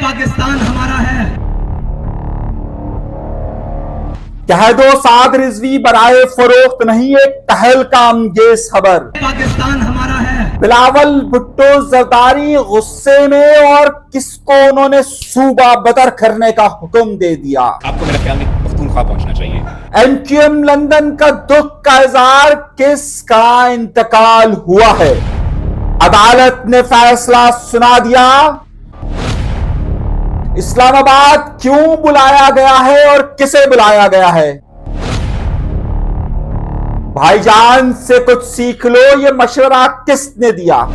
पाकिस्तान हमारा है। कह दो साद रिजवी बराए फरोख्त नहीं, एक तहलका अंगेज खबर। पाकिस्तान हमारा है। बिलावल भुट्टो जरदारी गुस्से में और किसको उन्होंने सूबा बदर करने का हुक्म दे दिया। आपको मेरा ख्याल में पख्तूनख्वा पहुंचना चाहिए। एमक्यूएम लंदन का दुख का इजहार, किसका इंतकाल हुआ है। अदालत ने फैसला सुना दिया। इस्लामाबाद क्यों बुलाया गया है और किसे बुलाया गया है। भाईजान से कुछ सीख लो, ये मशवरा किसने दिया।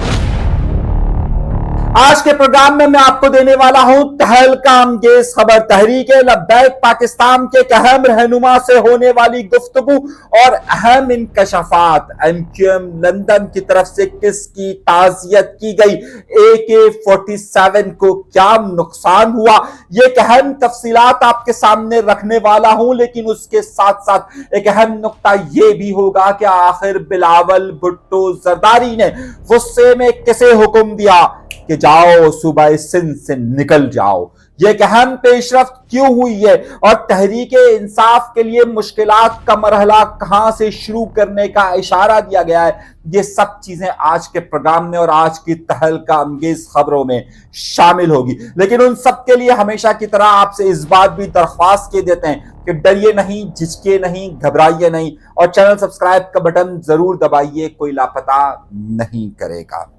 आज के प्रोग्राम में मैं आपको देने वाला हूं तहलका अंगेज खबर। तहरीके लब्बैक पाकिस्तान के एक अहम रहनुमा से होने वाली गुफ्तगू और अहम इंकशाफात। एमक्यूएम लंदन की तरफ से किसकी ताज़ियत की गई, AK-47 को क्या नुकसान हुआ, ये एक अहम तफसीलात आपके सामने रखने वाला हूं। लेकिन उसके साथ साथ एक अहम नुक्ता ये भी होगा कि आखिर बिलावल भुट्टो जरदारी ने गुस्से में किसे हुक्म दिया कि जाओ सूबा सिंध से निकल जाओ। ये एक अहम पेशरफ्त क्यों हुई है और तहरीके इंसाफ के लिए मुश्किलात का मरहला कहां से शुरू करने का इशारा दिया गया है, ये सब चीजें आज के प्रोग्राम में और आज की तहलका अंगेज खबरों में शामिल होगी। लेकिन उन सब के लिए हमेशा की तरह आपसे इस बात भी दरख्वास्त किए देते हैं कि डरिए नहीं, झिझके नहीं, घबराइए नहीं और चैनल सब्सक्राइब का बटन जरूर दबाइए, कोई लापता नहीं करेगा।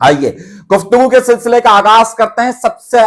आइए गुफ्तगू के सिलसिले का आगाज करते हैं सबसे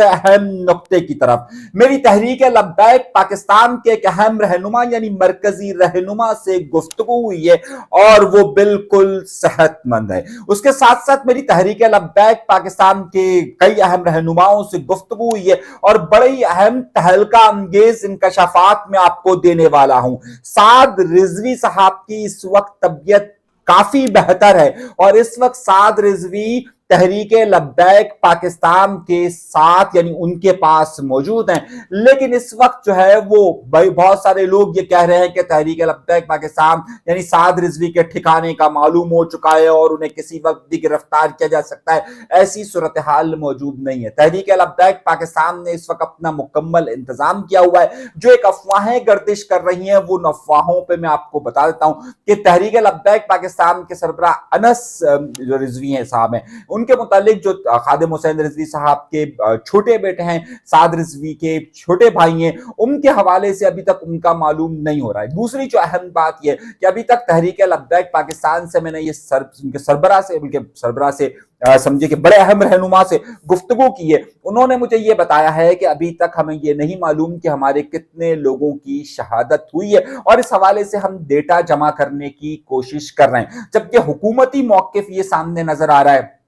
अहम नुक्ते की तरफ। मेरी तहरीक लब्बैक पाकिस्तान के एक अहम रहनुमा यानी मरकजी रहनुमा से गुफ्तगू हुई है और वो बिल्कुल सेहतमंद है। उसके साथ साथ मेरी तहरीक लब्बैक पाकिस्तान के कई अहम रहनुमाओं से गुफ्तगू हुई है और बड़े ही अहम तहलका अंगेज इंकशाफात में आपको देने वाला हूं। साद रिजवी साहब की इस वक्त तबीयत काफी बेहतर है और इस वक्त साद रिजवी तहरीके लब्बैक पाकिस्तान के साथ यानी उनके पास मौजूद हैं। लेकिन इस वक्त जो है वो बहुत सारे लोग ये कह रहे हैं कि तहरीके लब्बैक पाकिस्तान यानी साद रिजवी के ठिकाने का मालूम हो चुका है और उन्हें किसी वक्त भी गिरफ्तार किया जा सकता है। ऐसी सूरत हाल मौजूद नहीं है। तहरीके लब्बैक पाकिस्तान ने इस वक्त अपना मुकम्मल इंतजाम किया हुआ है। जो एक अफवाहें गर्दिश कर रही हैं वो अफवाहों पर मैं आपको बता देता हूं कि तहरीके लब्बैक पाकिस्तान के सरबराह अनस जो रिजवी हैं साहब हैं, उनके मुतालिक जो खादिम हुसैन रिजवी साहब के छोटे बेटे हैं, साद रिजवी के छोटे भाई हैं, उनके हवाले से अभी तक उनका मालूम नहीं हो रहा है। दूसरी जो अहम बात यह कि अभी तक तहरीके लब्बैक पाकिस्तान से मैंने ये सरबराह से समझिए कि बड़े अहम रहनुमा से गुफ्तगू की है। उन्होंने मुझे ये बताया है कि अभी तक हमें ये नहीं मालूम कि हमारे कितने लोगों की शहादत हुई है और इस हवाले से हम डेटा जमा करने की कोशिश कर रहे हैं। जबकि हुकूमती मौक़िफ़ ये सामने नजर आ रहा है,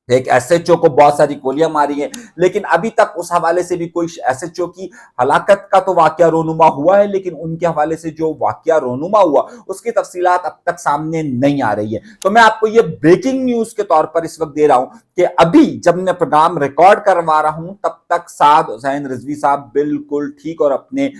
एक SHO को बहुत सारी गोलियां मारी हैं, लेकिन अभी तक उस हवाले से भी कोई SHO की हलाकत का तो वाकया रोनुमा हुआ है, लेकिन उनके हवाले से जो वाकया रोनुमा हुआ उसकी तफसीलात अब तक सामने नहीं आ रही है। तो मैं आपको ये ब्रेकिंग न्यूज के तौर पर इस वक्त दे रहा हूं कि अभी जब मैं प्रोग्राम रिकॉर्ड करवा रहा हूं तब तक साद हुसैन रिजवी साहब बिल्कुल ठीक और अपने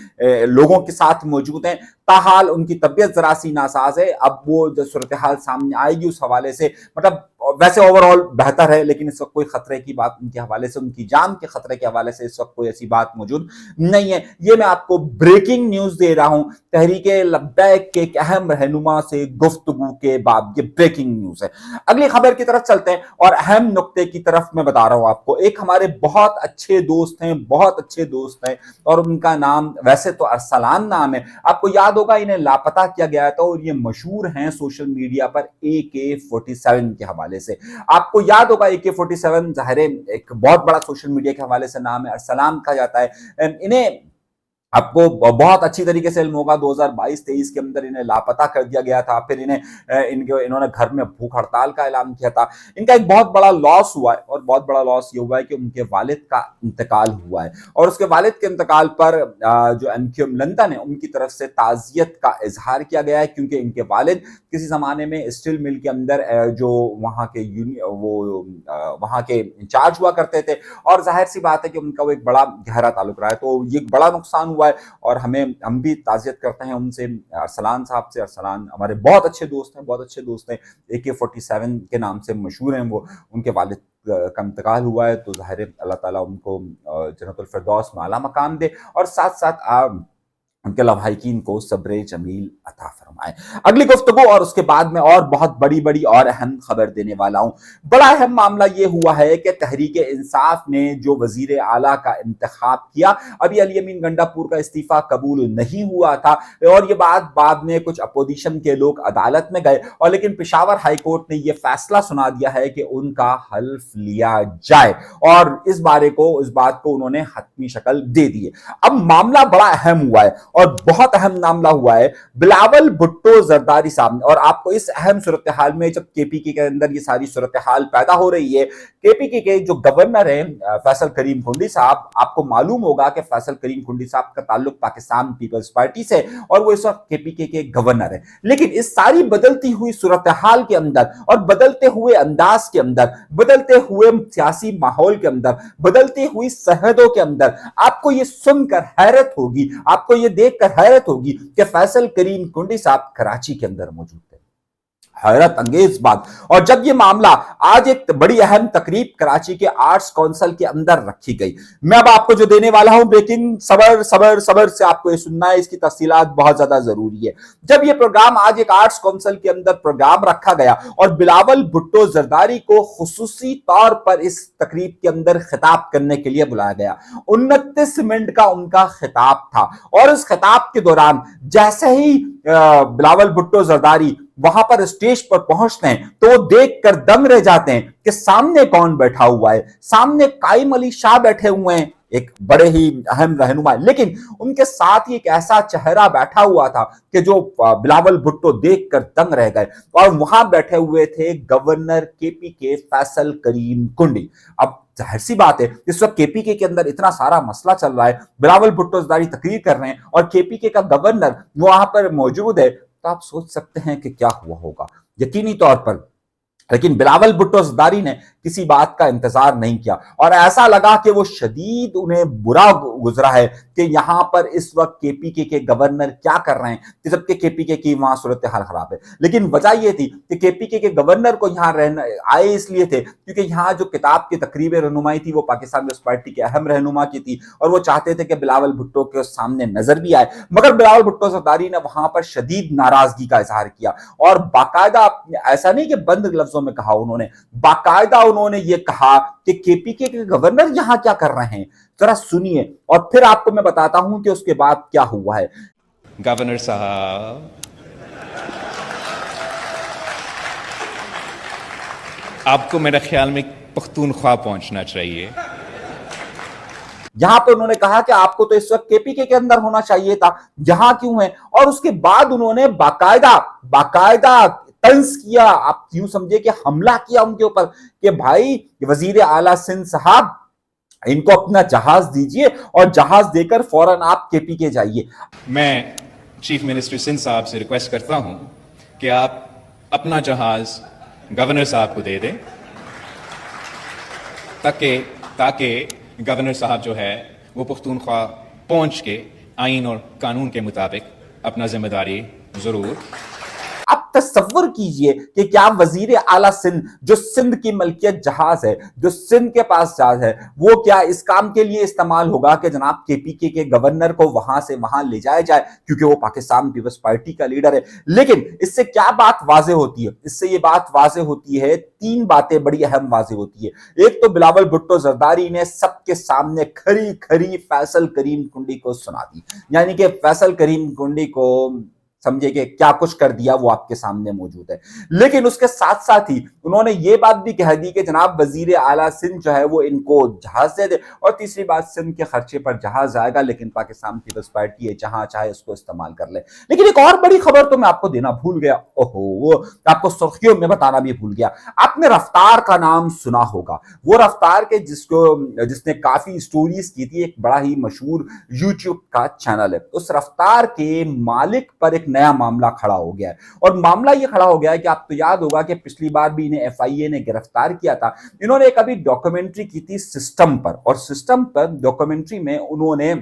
लोगों के साथ मौजूद हैं। ताहाल उनकी तबीयत जरा सी नासाज है। अब वो जो सूरत हाल सामने आएगी उस हवाले से मतलब वैसे ओवरऑल बेहतर है, लेकिन इस वक्त कोई खतरे की बात उनके हवाले से, उनकी जान के खतरे के हवाले से इस वक्त कोई ऐसी बात मौजूद नहीं है। ये मैं आपको ब्रेकिंग न्यूज दे रहा हूं। तहरीके लब्बैक के एक अहम रहनुमा से गुफ्तगू के बाद ये ब्रेकिंग न्यूज है। अगली खबर की तरफ चलते हैं और अहम नुक्ते की तरफ मैं बता रहा हूं आपको। एक हमारे बहुत अच्छे दोस्त हैं और उनका नाम वैसे तो अरसलान नाम है। आपको याद होगा इन्हें लापता किया गया था और ये मशहूर हैं सोशल मीडिया पर AK-47 के हवाले से। आपको याद होगा AK-47 ज़ाहिर है एक बहुत बड़ा सोशल मीडिया के हवाले से नाम है, अरसलान कहा जाता है। इन्हें आपको बहुत अच्छी तरीके से इल्म होगा 2022-23 के अंदर इन्हें लापता कर दिया गया था। फिर इन्होंने घर में भूख हड़ताल का ऐलान किया था। इनका एक बहुत बड़ा लॉस हुआ है और बहुत बड़ा लॉस ये हुआ है कि उनके वालिद का इंतकाल हुआ है और उसके वालिद के इंतकाल पर जो एमक्यूएम लंदन है उनकी तरफ से ताज़ियत का इजहार किया गया है, क्योंकि इनके वालिद किसी जमाने में स्टील मिल के अंदर जो वहाँ के इंचार्ज हुआ करते थे और जाहिर सी बात है कि उनका वो एक बड़ा गहरा ताल्लुक रहा है। तो ये बड़ा नुकसान हुआ ہوا ہے اور ہم بھی تعزیت کرتے ہیں ان سے، ارسلان صاحب سے۔ ارسلان ہمارے بہت اچھے دوست ہیں، AK-47 کے نام سے مشہور ہیں وہ، ان کے والد کا انتقال ہوا ہے، تو ظاہر ہے اللہ تعالیٰ ان کو جنت الفردوس میں اعلیٰ مقام دے اور ساتھ ساتھ ان کے لواحقین کو صبر جمیل عطا فرمائے۔ اگلی گفتگو اور اس کے بعد میں اور بہت بڑی اور اہم خبر دینے والا ہوں۔ بڑا اہم معاملہ یہ ہوا ہے کہ تحریک انصاف نے جو وزیر اعلیٰ کا انتخاب کیا، ابھی علی امین گنڈا پور کا استعفیٰ قبول نہیں ہوا تھا اور یہ بات بعد میں کچھ اپوزیشن کے لوگ عدالت میں گئے اور لیکن پشاور ہائی کورٹ نے یہ فیصلہ سنا دیا ہے کہ ان کا حلف لیا جائے اور اس بات کو انہوں نے حتمی شکل دے دی ہے۔ اب معاملہ بڑا اہم ہوا ہے اور بہت اہم معاملہ ہوا ہے۔ بلاول بھٹو زرداری صاحب نے، اور آپ کو اس اہم صورتحال میں جب KPK کے اندر یہ ساری صورتحال پیدا ہو رہی ہے، KPK کے جو گورنر ہیں فیصل کریم کنڈی صاحب، آپ کو معلوم ہوگا کہ فیصل کریم کنڈی صاحب کا تعلق پاکستان پیپلز پارٹی سے اور وہ اس وقت KPK کے گورنر ہیں، لیکن اس ساری بدلتی ہوئی صورتحال کے اندر اور بدلتے ہوئے انداز کے اندر، بدلتے ہوئے سیاسی ماحول کے اندر، بدلتی ہوئی سرحدوں کے اندر آپ کو یہ سن کر حیرت ہوگی، آپ کو یہ دیکھ کر حیرت ہوگی کہ فیصل کریم کنڈی صاحب کراچی کے اندر موجود تھے۔ حیرت انگیز بات۔ اور جب یہ معاملہ آج ایک بڑی اہم تقریب کراچی کے آرٹس کونسل کے اندر رکھی گئی، میں اب آپ کو جو دینے والا ہوں بریکنگ، صبر سے آپ کو یہ سننا ہے، اس کی تفصیلات بہت زیادہ ضروری ہے۔ جب یہ پروگرام آج ایک آرٹس کونسل کے اندر پروگرام رکھا گیا اور بلاول بھٹو زرداری کو خصوصی طور پر اس تقریب کے اندر خطاب کرنے کے لیے بلایا گیا، 29 منٹ کا ان کا خطاب تھا اور اس خطاب کے دوران جیسے ہی بلاول بھٹو زرداری وہاں پر اسٹیج پر پہنچتے ہیں تو وہ دیکھ کر دنگ رہ جاتے ہیں کہ سامنے کون بیٹھا ہوا ہے۔ سامنے قائم علی شاہ بیٹھے ہوئے ہیں، ایک بڑے ہی اہم رہنما، لیکن ان کے ساتھ ہی ایک ایسا چہرہ بیٹھا ہوا تھا کہ جو بلاول بھٹو دیکھ کر دنگ رہ گئے اور وہاں بیٹھے ہوئے تھے گورنر KPK فیصل کریم کنڈی۔ اب ظاہر سی بات ہے اس وقت KPK کے اندر اتنا سارا مسئلہ چل رہا ہے، بلاول بھٹو زرداری تقریر کر رہے ہیں اور KPK کا گورنر وہاں پر موجود ہے، تو آپ سوچ سکتے ہیں کہ کیا ہوا ہوگا یقینی طور پر۔ لیکن بلاول بھٹو زرداری نے کسی بات کا انتظار نہیں کیا اور ایسا لگا کہ وہ شدید انہیں برا گزرا ہے کہ یہاں پر اس وقت KPK کے گورنر کیا کر رہے ہیں، جبکہ KPK کی وہاں صورتحال خراب ہے۔ لیکن وجہ یہ تھی کہ KPK کے گورنر کو یہاں آئے اس لیے تھے کیونکہ یہاں جو کتاب کی تقریب رہنمائی تھی وہ پاکستان پیپلز پارٹی کے اہم رہنما کی تھی اور وہ چاہتے تھے کہ بلاول بھٹو کے سامنے نظر بھی آئے، مگر بلاول بھٹو زرداری نے وہاں پر شدید ناراضگی کا اظہار کیا اور باقاعدہ، ایسا نہیں کہ بند لفظوں میں کہا، انہوں نے باقاعدہ یہ کہا کہ KPK کے گورنر یہاں کیا کر رہے ہیں۔ ذرا سنیے اور پھر آپ کو میں بتاتا ہوں کہ اس کے بعد کیا ہوا ہے۔ گورنر صاحب، آپ کو میرے خیال میں پختونخوا پہنچنا چاہیے۔ یہاں پر انہوں نے کہا کہ آپ کو تو اس وقت KPK کے اندر ہونا چاہیے تھا، یہاں کیوں ہے؟ اور اس کے بعد انہوں نے باقاعدہ طنز کیا، آپ یوں سمجھے کہ حملہ کیا ان کے اوپر کہ بھائی وزیر اعلیٰ سندھ صاحب، ان کو اپنا جہاز دیجئے اور جہاز دے کر فوراً آپ KPK جائیے۔ میں چیف منسٹر سندھ صاحب سے ریکویسٹ کرتا ہوں کہ آپ اپنا جہاز گورنر صاحب کو دے دیں تاکہ گورنر صاحب جو ہے وہ پختونخوا پہنچ کے آئین اور قانون کے مطابق اپنا ذمہ داری ضرور۔ اب تصور کیجئے کہ کیا وزیر اعلیٰ سندھ، جو سندھ کی ملکیت جہاز ہے، جو سندھ کے پاس جہاز ہے، وہ کیا اس کام کے لیے استعمال ہوگا کہ جناب KPK کے گورنر کو وہاں سے وہاں لے جایا جائے کیونکہ وہ پاکستان پیپلز پارٹی کا لیڈر ہے۔ لیکن اس سے کیا بات واضح ہوتی ہے؟ اس سے یہ بات واضح ہوتی ہے، تین باتیں بڑی اہم واضح ہوتی ہے۔ ایک تو بلاول بھٹو زرداری نے سب کے سامنے کھری فیصل کریم کنڈی کو سنا دی، یعنی کہ فیصل کریم کنڈی کو سمجھے کہ کیا کچھ کر دیا وہ آپ کے سامنے موجود ہے۔ لیکن اس کے ساتھ ساتھ ہی انہوں نے یہ بات بھی کہہ دی کہ جناب وزیر اعلیٰ سندھ جو ہے وہ ان کو جہاز دے دے، اور تیسری بات، سندھ کے خرچے پر جہاز آئے گا لیکن پاکستان پیپلز پارٹی ہے جہاں چاہے اس کو استعمال کر لے۔ لیکن ایک اور بڑی خبر تو میں آپ کو دینا بھول گیا، وہ آپ کو سرخیوں میں بتانا بھی بھول گیا۔ آپ نے رفتار کا نام سنا ہوگا، وہ رفتار کے جس نے کافی سٹوریز کی تھی، ایک بڑا ہی مشہور یوٹیوب کا چینل ہے۔ اس رفتار کے مالک پر ایک نیا معاملہ کھڑا ہو گیا ہے، اور معاملہ یہ کھڑا ہو گیا ہے کہ آپ تو یاد ہوگا کہ پچھلی بار بھی انہیں FIA نے گرفتار کیا تھا۔ انہوں نے ایک ابھی ڈاکومنٹری کی تھی سسٹم پر، اور سسٹم پر ڈاکومنٹری میں انہوں نے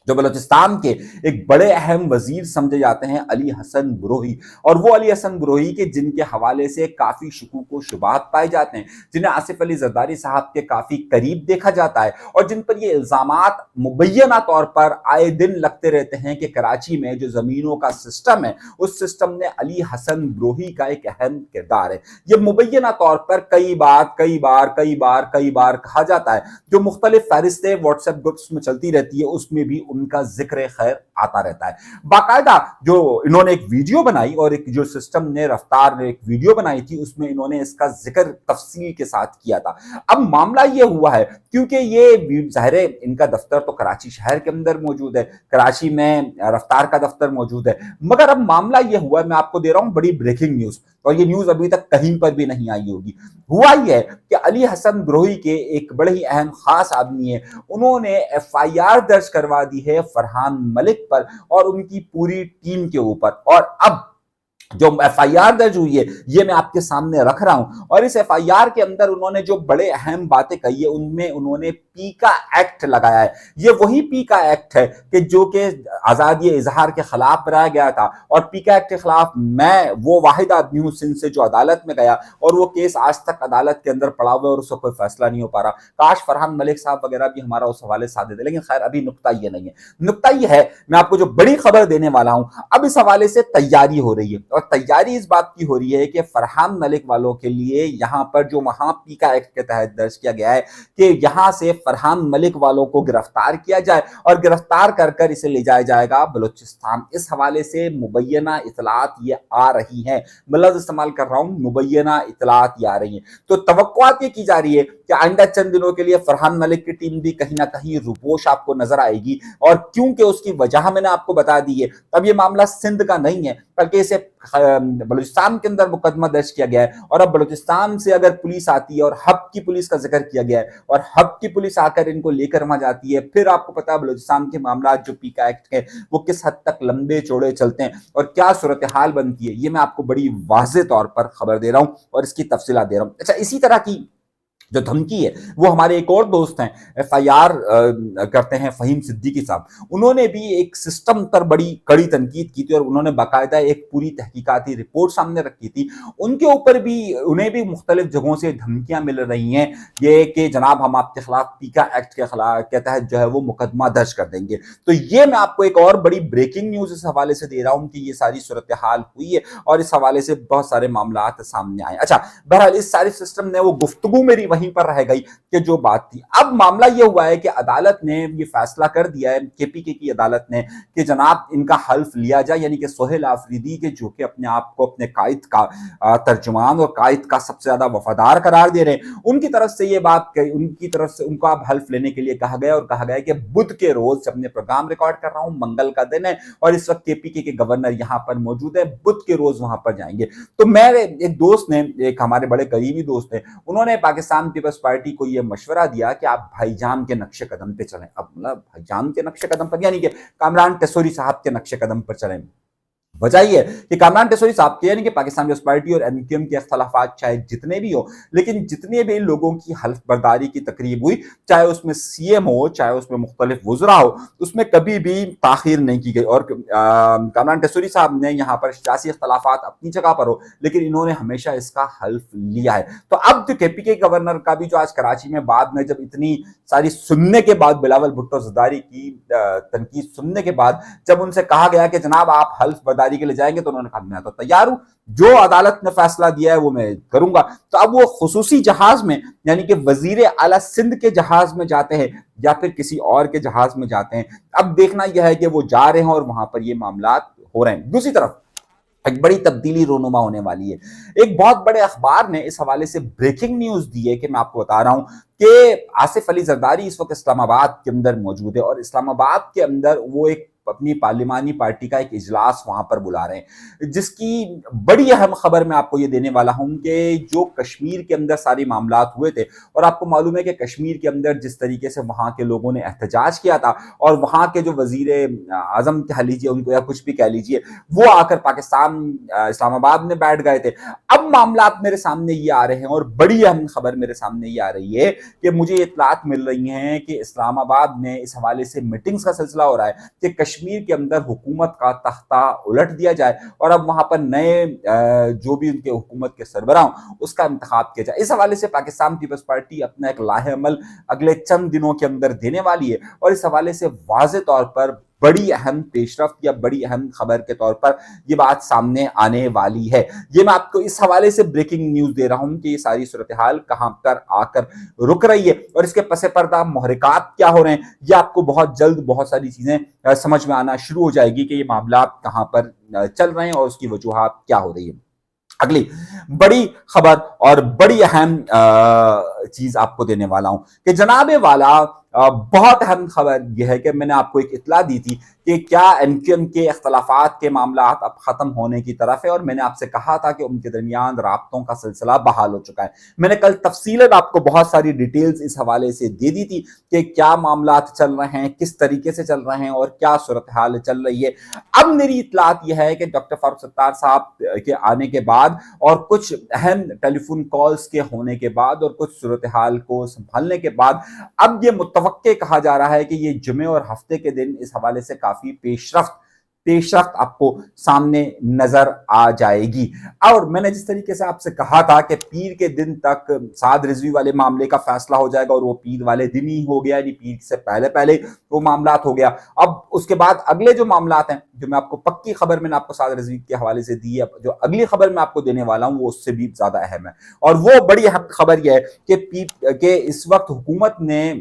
जो बलूचिस्तान के एक बड़े अहम वजीर समझे जाते हैं अली हसन बुरोही, और वो अली हसन बुरोही के जिनके हवाले से काफी शुकूक व शुबात पाए जाते हैं, जिन्हें आसिफ अली जरदारी साहब के काफी करीब देखा जाता है और जिन पर ये इल्जामात मुबैना तौर पर आए दिन लगते रहते हैं कि कराची में जो जमीनों का सिस्टम है उस सिस्टम में अली हसन बुरोही का एक अहम किरदार है। ये मुबैना तौर पर कई बार कहा जाता है। जो मुख्तलिफ फहरिस्तें व्हाट्सएप ग्रुप्स में चलती रहती है उसमें भी उनका जिक्र खैर आता रहता है। बाकायदा जो इन्होंने एक वीडियो बनाई और एक जो सिस्टम ने रफ्तार ने एक वीडियो बनाई थी उसमें इन्होंने इसका जिक्र तफसील के साथ किया था। अब मामला ये हुआ है क्योंकि ये ज़ाहिर है इनका दफ्तर तो कराची शहर के अंदर मौजूद है, कराची में रफ्तार का दफ्तर मौजूद है, मगर अब मामला ये हुआ है, मैं आपको दे रहा हूं बड़ी ब्रेकिंग न्यूज, और ये न्यूज अभी तक कहीं पर भी नहीं आई होगी। हुआ ये है कि अली हसन बुरोही के एक बड़े ही अहम खास आदमी है, उन्होंने FIR दर्ज करवा दी है फरहान मलिक पर और उनकी पूरी टीम के ऊपर। और अब जो FIR दर्ज हुई है ये मैं आपके सामने रख रहा हूं, और इस FIR के अंदर उन्होंने जो बड़े अहम बातें कही है उनमें उन्होंने पीका एक्ट लगाया है। ये वही पीका एक्ट है कि जो कि आजादी इजहार के खिलाफ बनाया गया था, और पीका एक्ट के खिलाफ मैं वो वाहिद आदमी हूं सिंध से जो अदालत में गया और वो केस आज तक अदालत के अंदर पड़ा हुआ है और उसका कोई फैसला नहीं हो पा रहा। काश फरहान मलिक साहब वगैरह भी हमारा उस हवाले साथ देते, लेकिन खैर अभी नुक्ता ये नहीं है। नुक्ता ये है, मैं आपको जो बड़ी खबर देने वाला हूं, अब इस हवाले से तैयारी हो रही है, और तैयारी इस बात की हो रही है कि फरहान मलिक वालों के लिए यहां पर जो वहां पीका एक्ट के तहत दर्ज किया गया है कि यहां से फरहान मलिक वालों को गिरफ्तार किया जाए और गिरफ्तार कर कर इसे ले जाया जाएगा बलूचिस्तान। इस हवाले से मुबैना इतलात ये आ रही हैं, मैं लफ्ज़ इस्तेमाल कर रहा हूं, मुबैना इतलात ये आ रही हैं। तो तवक्कुआत ये की जा रही है कि आइंदा चंद दिनों के लिए फरहान मलिक की टीम भी कहीं ना कहीं रुपोश आपको नजर आएगी, और क्योंकि उसकी वजह मैंने आपको बता दी है। अब ये मामला सिंध का नहीं है बल्कि इसे बलूचिस्तान के अंदर मुकदमा दर्ज किया गया है, और अब बलूचिस्तान से अगर पुलिस आती है और हब की पुलिस का जिक्र किया गया है और हब की पुलिस आकर इनको लेकर वहां जाती है, फिर आपको पता है बलूचिस्तान के मामला जो पीका एक्ट है वो किस हद तक लंबे चौड़े चलते हैं और क्या सूरत हाल बनती है, ये मैं आपको बड़ी वाज़ेह तौर पर खबर दे रहा हूं और इसकी तफसीलात दे रहा हूं। अच्छा, इसी तरह की जो धमकी है वो हमारे एक और दोस्त हैं FIR करते हैं फ़हीम सिद्दीकी साहब, उन्होंने भी एक सिस्टम पर बड़ी कड़ी तनकीद की थी और उन्होंने बाकायदा एक पूरी तहकीकाती रिपोर्ट सामने रखी थी। उनके ऊपर भी उन्हें भी मुख्तलिफ जगहों से धमकियां मिल रही हैं ये कि जनाब हम आपके खिलाफ पीका एक्ट के तहत जो है वो मुकदमा दर्ज कर देंगे। तो ये मैं आपको एक और बड़ी ब्रेकिंग न्यूज इस हवाले से दे रहा हूं कि ये सारी सूरत हाल हुई है और इस हवाले से बहुत सारे मामला सामने आए। अच्छा, बहरहाल इस सारी सिस्टम ने वो गुफ्तगू मेरी वहीं पर रह गई कि जो बात थी। अब मामला ये हुआ है कि अदालत ने ये फैसला कर दिया है, KPK की अदालत ने, कि जनाब इनका हल्फ लिया जाए, यानी कि सोहेल आफरीदी के जो कि अपने आप को अपने कायद का तर्जुमान और कायद का सबसे ज्यादा वफादार करार दे रहे हैं, उनकी तरफ से ये बात उनकी तरफ से उनको अब हल्फ लेने के लिए कहा गया और कहा गया कि बुध के रोज, अपने प्रोग्राम रिकॉर्ड कर रहा हूं, मंगल का दिन है और इस वक्त KPK के गवर्नर यहां पर मौजूद है, बुध के रोज वहां पर जाएंगे। तो मेरे एक दोस्त ने, एक हमारे बड़े करीबी दोस्त है, उन्होंने पाकिस्तान पीपल्स पार्टी को यह मशवरा दिया कि आप भाईजान के नक्शे कदम पे चलें। अब मतलब भाईजान के नक्शे कदम पर यानी कि कामरान टेसोरी साहब के नक्शे कदम पर चलें। वजह यह है कि कामरान टेसोरी साहब के यानी कि पाकिस्तान पीपल्स पार्टी और MQM के अख्तलाफात चाहे जितने भी हो, लेकिन जितने भी लोगों की हल्फ बर्दारी की तकरीब हुई, चाहे उसमें CM हो, चाहे उसमें मुख्तलिफ वुज़रा हो, उसमें कभी भी ताखीर नहीं की गई। और कामरान टेसोरी साहब ने यहाँ पर सियासी अख्तलाफात अपनी जगह पर हो, लेकिन इन्होंने हमेशा इसका हल्फ लिया है। तो अब जो KPK गवर्नर का भी जो आज कराची में बाद में जब इतनी सारी सुनने के बाद, बिलावल भुट्टो ज़रदारी की तनकीद सुनने के बाद, जब उनसे कहा गया कि जनाब आप हल्फ के लिए जाएंगे, तो उन्होंने कहा मैं तो तैयार हूं, जो अदालत ने फैसला दिया है वो मैं करूंगा। तो अब वो खुसूसी जहाज में यानी कि वजीर आला सिंध के जहाज में जाते हैं या फिर किसी और के जहाज में जाते हैं। अब देखना यह है कि वो जा रहे हैं और वहां पर ये मामला हो रहे हैं। दूसरी तरफ एक बड़ी तब्दीली रोनुमा होने वाली है। एक बहुत बड़े अखबार ने इस हवाले से ब्रेकिंग न्यूज दी है कि मैं आपको बता रहा हूं कि आसिफ अली जरदारी इस वक्त इस्लामाबाद के अंदर मौजूद है और इस्लामाबाद के अंदर वो एक اپنی پارلیمانی پارٹی کا ایک اجلاس وہاں پر بلا رہے ہیں، جس کی بڑی اہم خبر میں آپ کو یہ دینے والا ہوں کہ جو کشمیر کے اندر سارے معاملات ہوئے تھے، اور آپ کو معلوم ہے کہ کشمیر کے اندر جس طریقے سے وہاں کے لوگوں نے احتجاج کیا تھا، اور وہاں کے جو وزیر اعظم کہہ لیجیے ان کو یا کچھ بھی کہہ لیجیے، وہ آ کر پاکستان اسلام آباد میں بیٹھ گئے تھے۔ اب معاملات میرے سامنے یہ آ رہے ہیں، اور بڑی اہم خبر میرے سامنے یہ آ رہی ہے کہ مجھے اطلاعات مل رہی ہیں کہ اسلام آباد میں اس حوالے سے میٹنگز کا سلسلہ ہو رہا ہے کہ کشمیر کے اندر حکومت کا تختہ الٹ دیا جائے، اور اب وہاں پر نئے جو بھی ان کے حکومت کے سربراہ ہوں اس کا انتخاب کیا جائے۔ اس حوالے سے پاکستان پیپلز پارٹی اپنا ایک لاہ عمل اگلے چند دنوں کے اندر دینے والی ہے، اور اس حوالے سے واضح طور پر بڑی اہم پیش رفت یا بڑی اہم خبر کے طور پر یہ بات سامنے آنے والی ہے۔ یہ میں آپ کو اس حوالے سے بریکنگ نیوز دے رہا ہوں کہ یہ ساری صورتحال کہاں پر آ کر رک رہی ہے، اور اس کے پس پردہ محرکات کیا ہو رہے ہیں، یہ آپ کو بہت جلد بہت ساری چیزیں سمجھ میں آنا شروع ہو جائے گی کہ یہ معاملات کہاں پر چل رہے ہیں اور اس کی وجوہات کیا ہو رہی ہے۔ اگلی بڑی خبر اور بڑی اہم چیز آپ کو دینے والا ہوں کہ جناب والا بہت اہم خبر یہ ہے کہ میں نے آپ کو ایک اطلاع دی تھی کہ کیا ایم کیو ایم کے اختلافات کے معاملات اب ختم ہونے کی طرف ہے، اور میں نے آپ سے کہا تھا کہ ان کے درمیان رابطوں کا سلسلہ بحال ہو چکا ہے۔ میں نے کل تفصیلاً آپ کو بہت ساری ڈیٹیلز اس حوالے سے دے دی تھی کہ کیا معاملات چل رہے ہیں، کس طریقے سے چل رہے ہیں، اور کیا صورتحال چل رہی ہے۔ اب میری اطلاعات یہ ہے کہ ڈاکٹر فاروق ستار صاحب کے آنے کے بعد اور کچھ اہم ٹیلی فون کالز کے ہونے کے بعد اور کچھ صورتحال کو سنبھالنے کے بعد اب یہ متوقع کہا جا رہا ہے کہ یہ جمعے اور ہفتے کے دن اس حوالے سے کافی پیش رفت آپ کو سامنے نظر آ جائے گی۔ اور میں نے جس طریقے سے آپ سے کہا تھا کہ پیر کے دن تک سعد رضوی والے معاملے کا فیصلہ ہو جائے گا، اور وہ پیر والے دن ہی ہو گیا، یعنی پیر سے پہلے وہ معاملات ہو گیا۔ اب اس کے بعد اگلے جو معاملات ہیں، جو میں آپ کو پکی خبر میں نے آپ کو سعد رضوی کے حوالے سے دی ہے، جو اگلی خبر میں آپ کو دینے والا ہوں وہ اس سے بھی زیادہ اہم ہے، اور وہ بڑی اہم خبر یہ ہے کہ اس وقت حکومت نے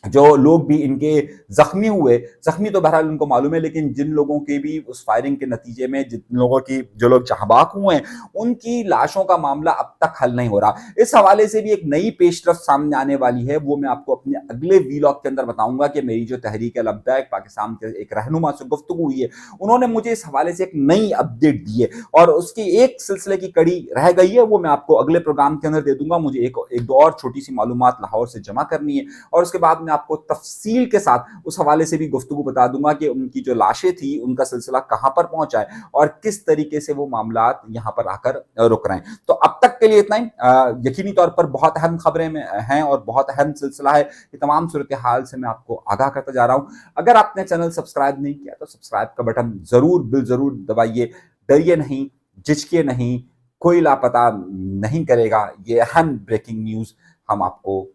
جو لوگ بھی ان کے زخمی تو بہرحال ان کو معلوم ہے، لیکن جن لوگوں کے بھی اس فائرنگ کے نتیجے میں جو لوگ جہاں بحق ہوئے ہیں، ان کی لاشوں کا معاملہ اب تک حل نہیں ہو رہا۔ اس حوالے سے بھی ایک نئی پیش رفت سامنے آنے والی ہے، وہ میں آپ کو اپنے اگلے ویلاگ کے اندر بتاؤں گا کہ میری جو تحریک لبیک پاکستان کے ایک رہنما سے گفتگو ہوئی ہے، انہوں نے مجھے اس حوالے سے ایک نئی اپڈیٹ دی ہے، اور اس کی ایک سلسلے کی کڑی رہ گئی ہے، وہ میں آپ کو اگلے پروگرام کے اندر دے دوں گا۔ مجھے ایک دو اور چھوٹی سی معلومات لاہور سے جمع کرنی ہے، اور اس کے بعد میں آپ کو تفصیل کے ساتھ اس حوالے سے بھی گفتگو بتا دوں گا کہ ان کی جو لاشیں تھی ان کا سلسلہ کہاں پر پہنچا ہے، اور کس طریقے سے وہ معاملات یہاں پر آ کر رک رہے ہیں۔ تو اب تک کے لیے اتنا ہی۔ یقینی طور پر بہت اہم خبریں ہیں اور بہت اہم سلسلہ ہے، یہ تمام صورتحال سے میں آپ کو آگاہ کرتا جا رہا ہوں۔ اگر آپ نے چینل سبسکرائب نہیں کیا تو سبسکرائب کا بٹن ضرور دبائیے، ڈریے نہیں، جھجکیے نہیں، کوئی لاپتہ نہیں کرے گا۔ یہ اہم بریکنگ نیوز ہم آپ کو